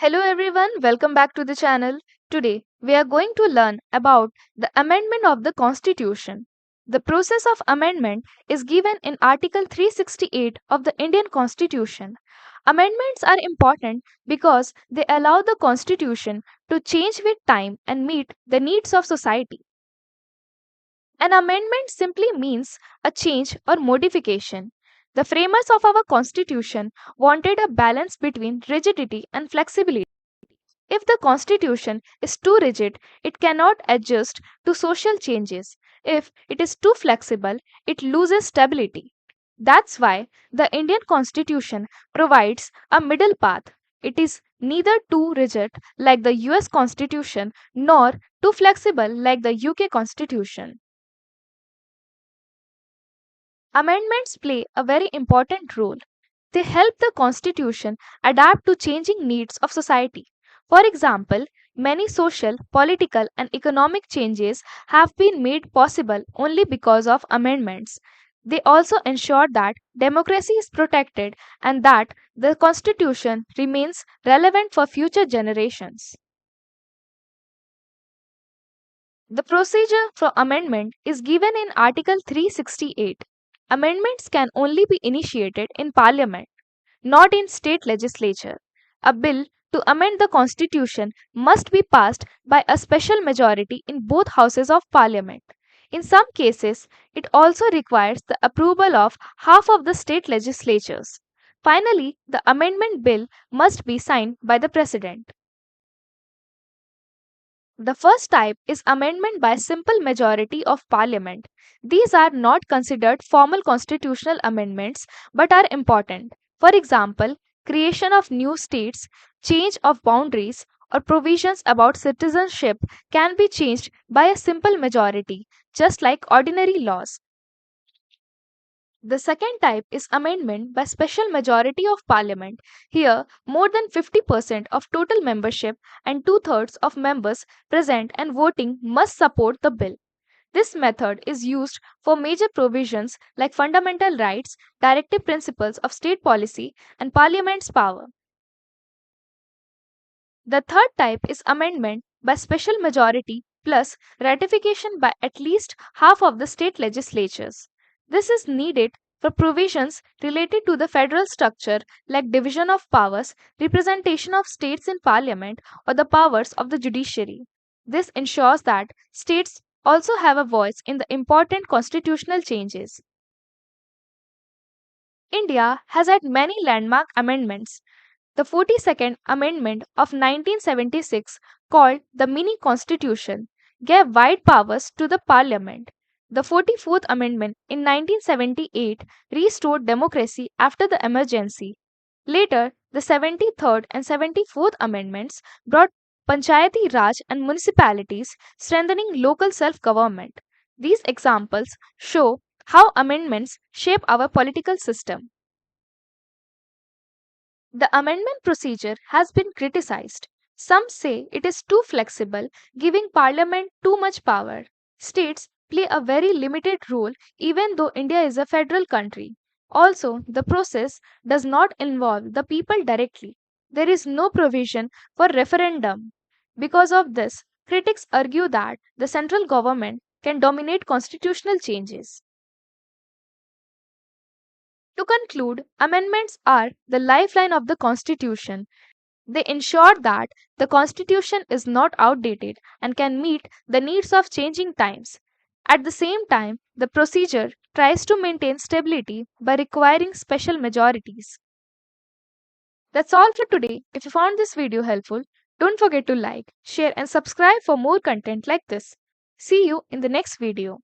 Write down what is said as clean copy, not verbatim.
Hello everyone, welcome back to the channel. Today we are going to learn about the amendment of the Constitution. The process of amendment is given in Article 368 of the Indian Constitution. Amendments are important because they allow the Constitution to change with time and meet the needs of society. An amendment simply means a change or modification. The framers of our Constitution wanted a balance between rigidity and flexibility. If the constitution is too rigid, it cannot adjust to social changes. If it is too flexible, it loses stability. That's why the Indian constitution provides a middle path. It is neither too rigid like the US constitution nor too flexible like the UK constitution. Amendments play a very important role. They help the constitution adapt to changing needs of society. For example, many social, political, and economic changes have been made possible only because of amendments. They also ensure that democracy is protected and that the constitution remains relevant for future generations. The procedure for amendment is given in Article 368. Amendments can only be initiated in Parliament, not in state legislature. A bill to amend the constitution must be passed by a special majority in both houses of parliament. In some cases, it also requires the approval of half of the state legislatures. Finally, the amendment bill must be signed by the president. The first type is amendment by simple majority of parliament. These are not considered formal constitutional amendments but are important. For example, creation of new states, change of boundaries, or provisions about citizenship can be changed by a simple majority, just like ordinary laws. The second type is amendment by special majority of parliament. Here, more than 50% of total membership and two-thirds of members present and voting must support the bill. This method is used for major provisions like fundamental rights, directive principles of state policy, and parliament's power. The third type is amendment by special majority plus ratification by at least half of the state legislatures. This is needed for provisions related to the federal structure like division of powers, representation of states in parliament, or the powers of the judiciary. This ensures that states also have a voice in the important constitutional changes. India has had many landmark amendments. The 42nd Amendment of 1976, called the Mini Constitution, gave wide powers to the Parliament. The 44th Amendment in 1978 restored democracy after the emergency. Later, the 73rd and 74th Amendments brought Panchayati Raj and municipalities, strengthening local self government. These examples show how amendments shape our political system. The amendment procedure has been criticized. Some say it is too flexible, giving Parliament too much power. States play a very limited role even though India is a federal country. Also, the process does not involve the people directly. There is no provision for referendum. Because of this, critics argue that the central government can dominate constitutional changes. To conclude, amendments are the lifeline of the Constitution. They ensure that the Constitution is not outdated and can meet the needs of changing times. At the same time, the procedure tries to maintain stability by requiring special majorities. That's all for today. If you found this video helpful, don't forget to like, share, and subscribe for more content like this. See you in the next video.